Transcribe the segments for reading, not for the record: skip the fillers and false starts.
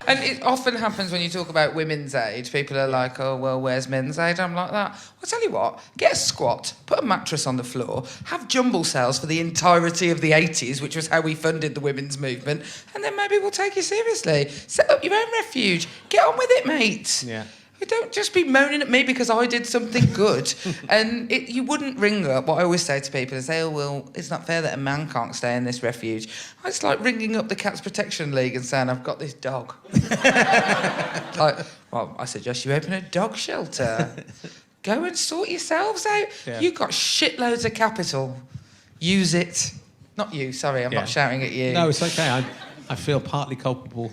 And it often happens when you talk about women's aid. People are like, oh, well, where's men's aid? I'm like that. Well, I'll tell you what, get a squat, put a mattress on the floor, have jumble sales for the entirety of the 80s, which was how we funded the women's movement, and then maybe we'll take you seriously. Set up your own refuge. Get on with it, mate. Yeah. Don't just be moaning at me because I did something good. And you wouldn't ring up. What I always say to people is, oh, well, it's not fair that a man can't stay in this refuge. It's like ringing up the Cats Protection League and saying, I've got this dog. Like, well, I suggest you open a dog shelter. Go and sort yourselves out. Yeah. You've got shitloads of capital. Use it. Not you, sorry, I'm not shouting at you. No, it's okay. I feel partly culpable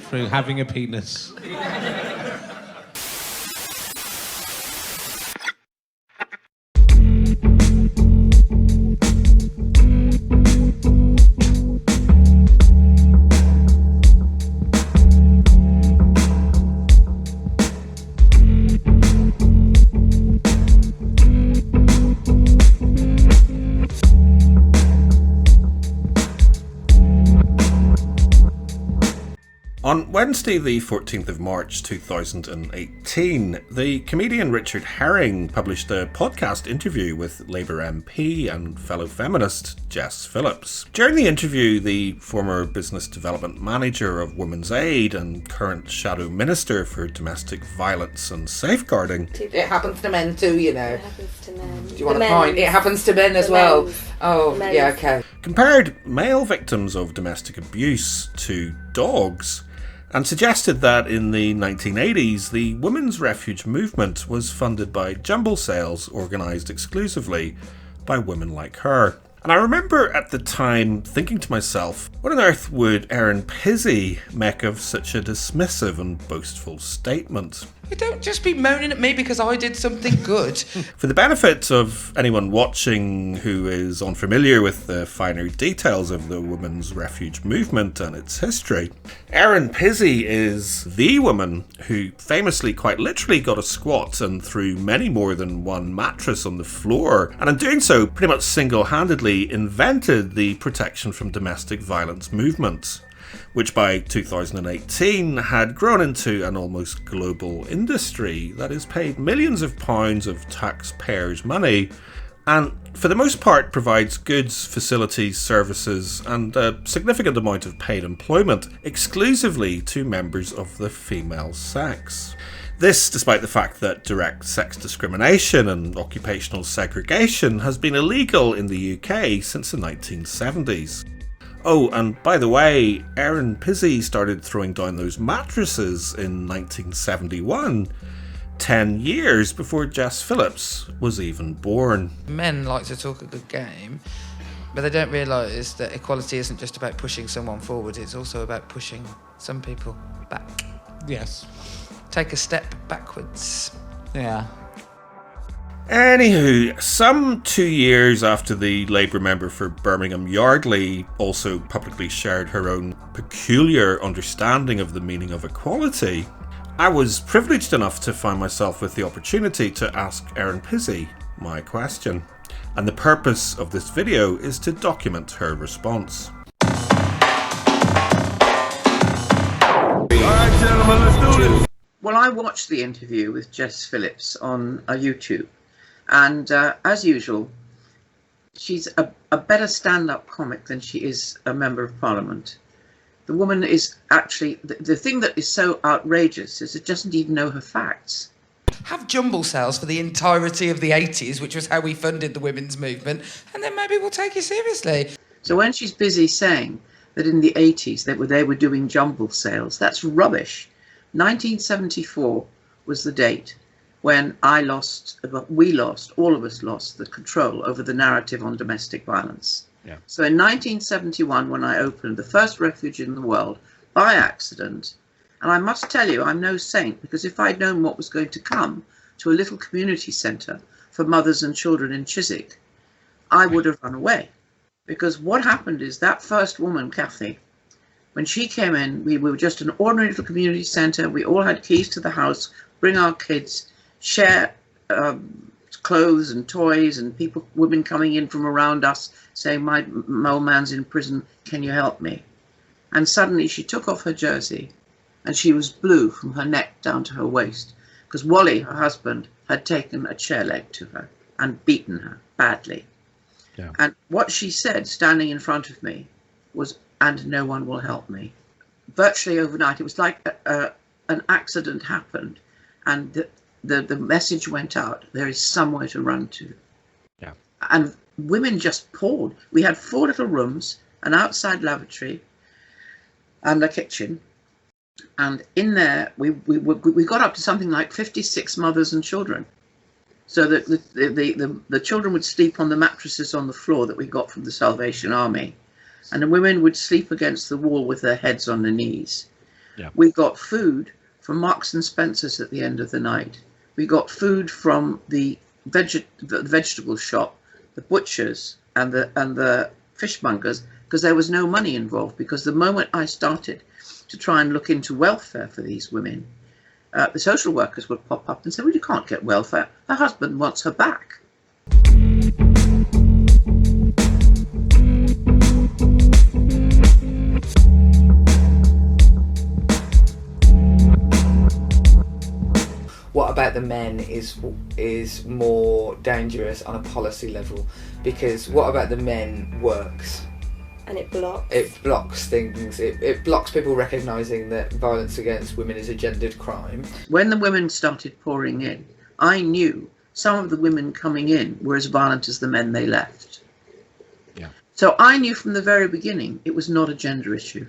through having a penis. On Wednesday, the 14th of March 2018, the comedian Richard Herring published a podcast interview with Labour MP and fellow feminist Jess Phillips. During the interview, the former business development manager of Women's Aid and current shadow minister for domestic violence and safeguarding. It happens to men too, you know. It happens to men. Do you want a point? It happens to men as well. Oh, yeah, okay. Compared male victims of domestic abuse to dogs, and suggested that in the 1980s the women's refuge movement was funded by jumble sales organised exclusively by women like her. And I remember at the time thinking to myself, what on earth would Erin Pizzey make of such a dismissive and boastful statement? Don't just be moaning at me because I did something good. For the benefit of anyone watching who is unfamiliar with the finer details of the women's refuge movement and its history, Erin Pizzey is the woman who famously, quite literally, got a squat and threw many more than one mattress on the floor, and in doing so pretty much single-handedly invented the protection from domestic violence movement, which by 2018 had grown into an almost global industry that has paid millions of pounds of taxpayers' money and for the most part provides goods, facilities, services and a significant amount of paid employment exclusively to members of the female sex. This despite the fact that direct sex discrimination and occupational segregation has been illegal in the UK since the 1970s. Oh, and by the way, Erin Pizzey started throwing down those mattresses in 1971, 10 years before Jess Phillips was even born. Men like to talk a good game, but they don't realise that equality isn't just about pushing someone forward, it's also about pushing some people back. Yes. Take a step backwards. Yeah. Anywho, some 2 years after the Labour member for Birmingham Yardley also publicly shared her own peculiar understanding of the meaning of equality, I was privileged enough to find myself with the opportunity to ask Erin Pizzey my question. And the purpose of this video is to document her response. Alright, gentlemen, let's do this. Well, I watched the interview with Jess Phillips on YouTube. And as usual, she's a better stand-up comic than she is a member of parliament. The woman is actually, the thing that is so outrageous is it doesn't even know her facts. Have jumble sales for the entirety of the 80s, which was how we funded the women's movement, and then maybe we'll take you seriously. So when she's busy saying that in the 80s they were doing jumble sales, that's rubbish. 1974 was the date when we lost, all of us lost the control over the narrative on domestic violence. Yeah. So in 1971, when I opened the first refuge in the world by accident, and I must tell you, I'm no saint, because if I'd known what was going to come to a little community centre for mothers and children in Chiswick, I would have run away. Because what happened is that first woman, Kathy, when she came in, we were just an ordinary little community centre. We all had keys to the house, bring our kids, share clothes and toys, and women coming in from around us saying, my old man's in prison, can you help me? And suddenly she took off her jersey and she was blue from her neck down to her waist, because Wally, her husband, had taken a chair leg to her and beaten her badly. Yeah. And what she said, standing in front of me, was, "And no one will help me." Virtually overnight, it was like an accident happened, and the message went out, there is somewhere to run to. Yeah. And women just poured. We had 4 little rooms, an outside lavatory, and a kitchen. And in there, we got up to something like 56 mothers and children. So that the children would sleep on the mattresses on the floor that we got from the Salvation Army. And the women would sleep against the wall with their heads on their knees. Yeah. We got food from Marks and Spencer's at the end of the night. We got food from the vegetable shop, the butchers, and the fishmongers, because there was no money involved. Because the moment I started to try and look into welfare for these women, the social workers would pop up and say, "Well, you can't get welfare. Her husband wants her back." What about the men is more dangerous on a policy level, because what about the men works? And it blocks. It blocks things. It blocks people recognising that violence against women is a gendered crime. When the women started pouring in, I knew some of the women coming in were as violent as the men they left. Yeah. So I knew from the very beginning it was not a gender issue.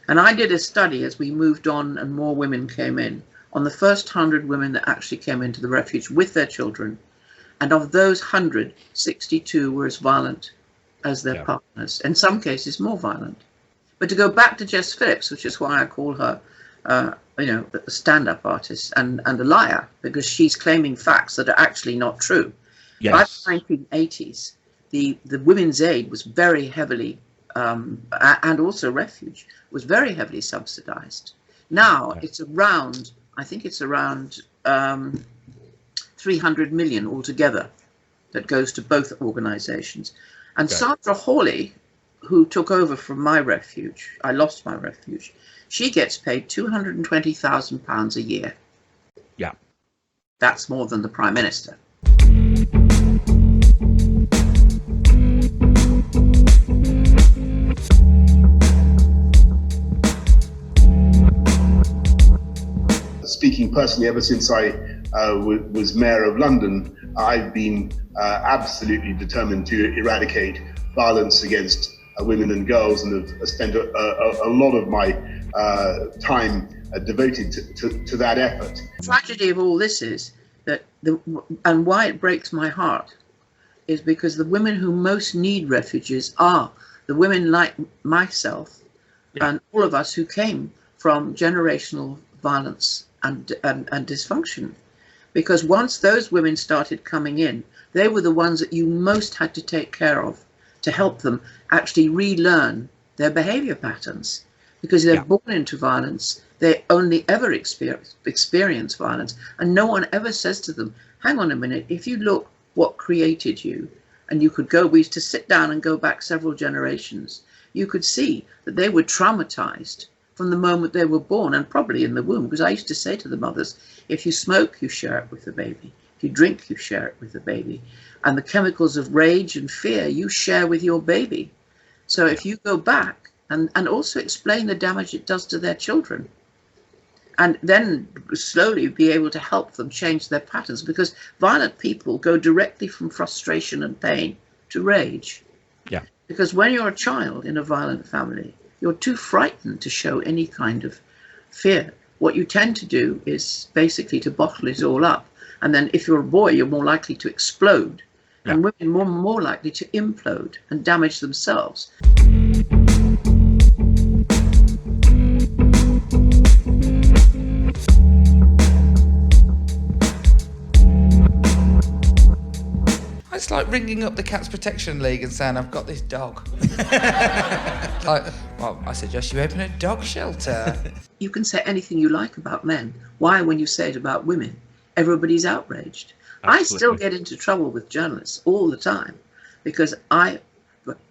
And I did a study as we moved on and more women came in, on the first 100 women that actually came into the refuge with their children. And of those 100, 62 were as violent as their partners, in some cases more violent. But to go back to Jess Phillips, which is why I call her, a stand-up artist and a liar, because she's claiming facts that are actually not true. Yes. By the 1980s, the Women's Aid was very heavily, and also Refuge, was very heavily subsidised. Now it's around, I think it's around 300 million altogether that goes to both organisations. And Sandra Hawley, who took over from my refuge, I lost my refuge, she gets paid £220,000 a year. Yeah. That's more than the Prime Minister. Speaking personally, ever since I was Mayor of London, I've been absolutely determined to eradicate violence against women and girls, and have spent a lot of my time devoted to that effort. The tragedy of all this is that, and why it breaks my heart, is because the women who most need refuges are the women like myself and all of us who came from generational violence and dysfunction. Because once those women started coming in, they were the ones that you most had to take care of, to help them actually relearn their behavior patterns. Because they're born into violence, they only ever experience violence, and no one ever says to them, hang on a minute, if you look what created you, and you could go, we used to sit down and go back several generations, you could see that they were traumatized from the moment they were born, and probably in the womb. Because I used to say to the mothers, if you smoke, you share it with the baby. If you drink, you share it with the baby. And the chemicals of rage and fear, you share with your baby. So if you go back and also explain the damage it does to their children, and then slowly be able to help them change their patterns, because violent people go directly from frustration and pain to rage. Yeah. Because when you're a child in a violent family, you're too frightened to show any kind of fear. What you tend to do is basically to bottle it all up. And then if you're a boy, you're more likely to explode. Yeah. And women more likely to implode and damage themselves. It's like ringing up the Cats Protection League and saying, I've got this dog. Well, I suggest you open a dog shelter. You can say anything you like about men. Why, when you say it about women, everybody's outraged? Absolutely. I still get into trouble with journalists all the time because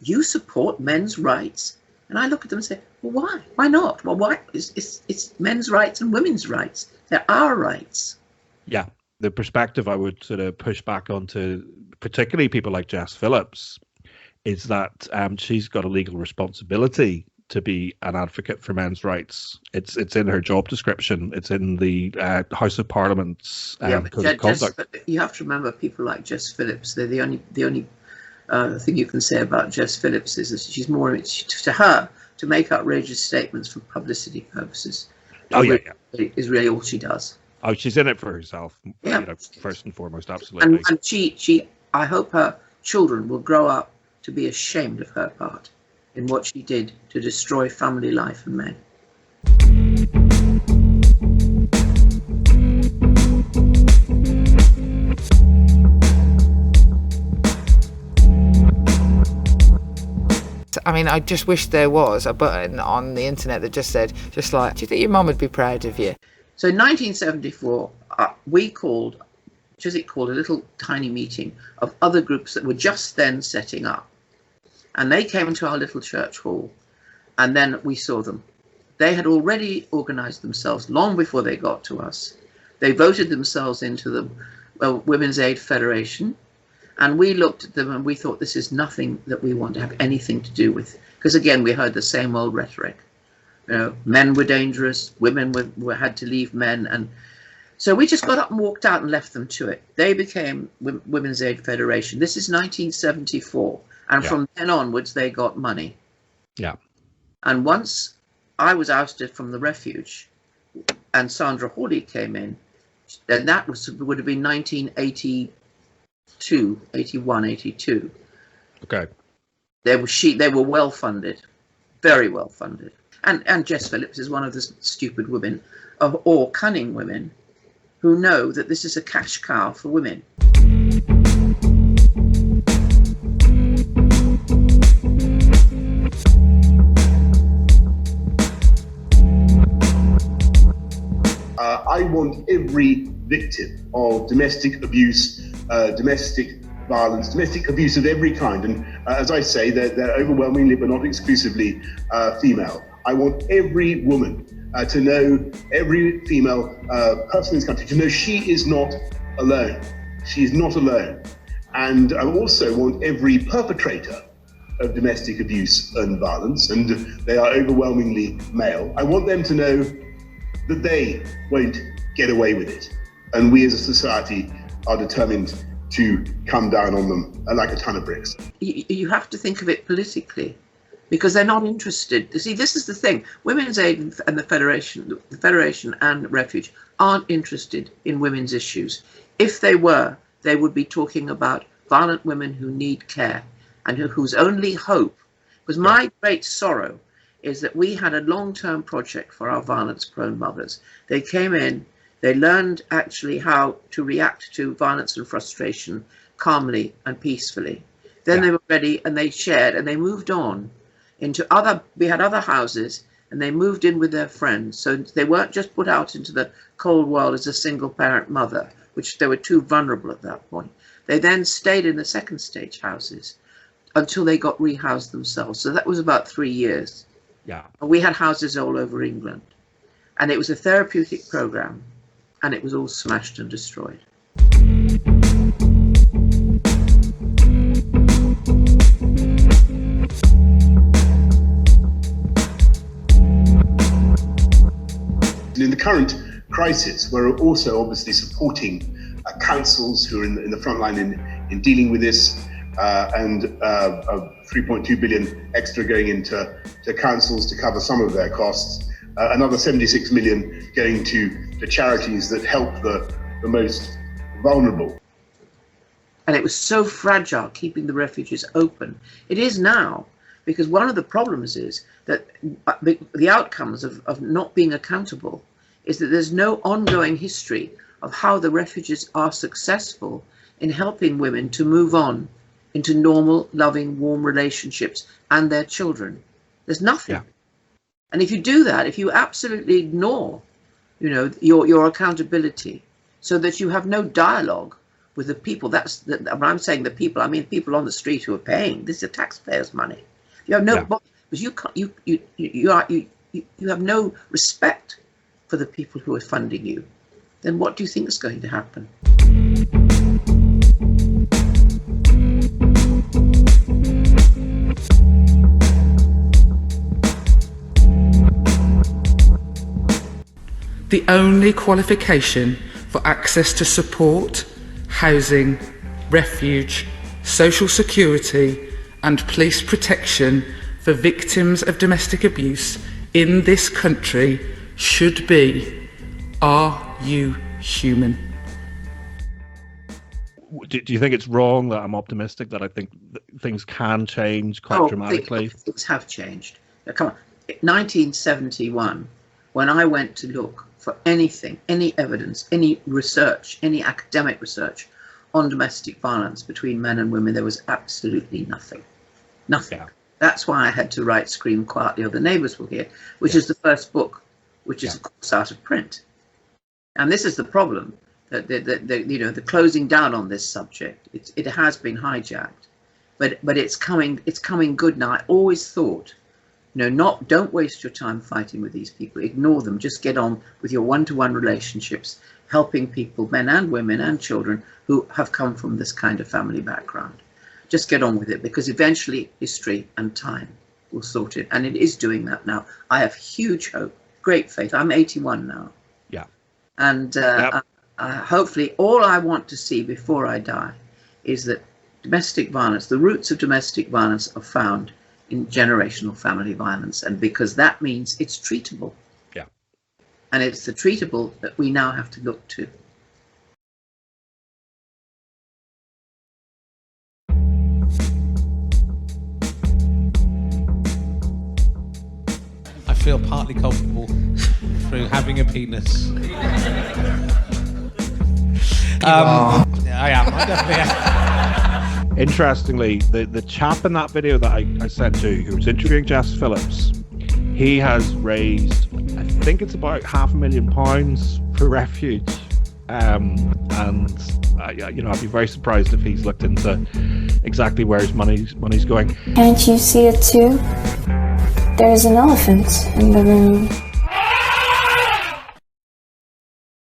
you support men's rights. And I look at them and say, well, why? Why not? Well, why? It's men's rights and women's rights. They're our rights. Yeah. The perspective I would sort of push back onto, particularly people like Jess Phillips, is that she's got a legal responsibility to be an advocate for men's rights. It's in her job description. It's in the House of Parliament's code of conduct. You have to remember, people like Jess Phillips, they're the only thing you can say about Jess Phillips is that she's more, to her, to make outrageous statements for publicity purposes. Is really all she does. Oh, she's in it for herself. Yeah. You know, first and foremost, absolutely. And she, I hope her children will grow up to be ashamed of her part in what she did to destroy family life and men. I mean, I just wish there was a button on the internet that just said, do you think your mum would be proud of you? So in 1974, we called a little tiny meeting of other groups that were just then setting up. And they came to our little church hall, and then we saw them. They had already organised themselves long before they got to us. They voted themselves into the Women's Aid Federation, and we looked at them and we thought, this is nothing that we want to have anything to do with. Because again, we heard the same old rhetoric. You know, men were dangerous, women had to leave men, and so we just got up and walked out and left them to it. They became Women's Aid Federation. This is 1974. And from then onwards, they got money. Yeah. And once I was ousted from the refuge and Sandra Hawley came in, then that would have been 1982, 81, 82. Okay. They were well funded, very well funded. And Jess Phillips is one of the stupid women or cunning women who know that this is a cash cow for women. I want every victim of domestic abuse, domestic violence, domestic abuse of every kind, and as I say, they're overwhelmingly but not exclusively female. I want every woman to know, every female person in this country to know she is not alone. She is not alone. And I also want every perpetrator of domestic abuse and violence, and they are overwhelmingly male, I want them to know that they won't get away with it. And we as a society are determined to come down on them like a ton of bricks. You have to think of it politically, because they're not interested. You see, this is the thing. Women's Aid and the Federation and Refuge aren't interested in women's issues. If they were, they would be talking about violent women who need care and whose only hope, because my great sorrow is that we had a long-term project for our violence-prone mothers. They came in, they learned actually how to react to violence and frustration calmly and peacefully. Then they were ready and they shared and they moved on into we had other houses, and they moved in with their friends. So they weren't just put out into the cold world as a single parent mother, which they were too vulnerable at that point. They then stayed in the second stage houses until they got rehoused themselves. So that was about 3 years. Yeah. And we had houses all over England, and it was a therapeutic program, and it was all smashed and destroyed. In the current crisis, we're also obviously supporting councils who are in the front line in dealing with this, and 3.2 billion extra going into councils to cover some of their costs, another 76 million going to charities that help the most vulnerable. And it was so fragile keeping the refuges open. It is now, because one of the problems is that the outcomes of not being accountable is that there's no ongoing history of how the refuges are successful in helping women to move on into normal, loving, warm relationships and their children. There's nothing. Yeah. And if you do that, if you absolutely ignore, your accountability, so that you have no dialogue with the people, when I'm saying the people, I mean people on the street who are paying. This is taxpayers' money. You have Because you have no respect for the people who are funding you, then what do you think is going to happen? The only qualification for access to support, housing, refuge, social security and police protection for victims of domestic abuse in this country should be, are you human? Do you think it's wrong that I'm optimistic, that I think things can change quite dramatically? Things have changed. Now, come on, 1971, when I went to look for anything, any evidence, any research, any academic research on domestic violence between men and women, there was absolutely nothing. Nothing. Yeah. That's why I had to write Scream Quietly or The Neighbours Will Hear, which is the first book, which is of course out of print. And this is the problem, that the closing down on this subject, it has been hijacked, but it's coming good now. I always thought, don't waste your time fighting with these people. Ignore them. Just get on with your one-to-one relationships, helping people, men and women and children who have come from this kind of family background. Just get on with it, because eventually history and time will sort it. And it is doing that now. I have huge hope, great faith. I'm 81 now. Yeah. And hopefully all I want to see before I die is that domestic violence, the roots of domestic violence are found in generational family violence, and because that means it's treatable. Yeah. And it's the treatable that we now have to look to. I feel partly culpable through having a penis. I am. I definitely am. Interestingly, the chap in that video that I sent you, who was interviewing Jess Phillips, he has raised, I think it's about £500,000 for Refuge, I'd be very surprised if he's looked into exactly where his money's going. Can't you see it too? There's an elephant in the room.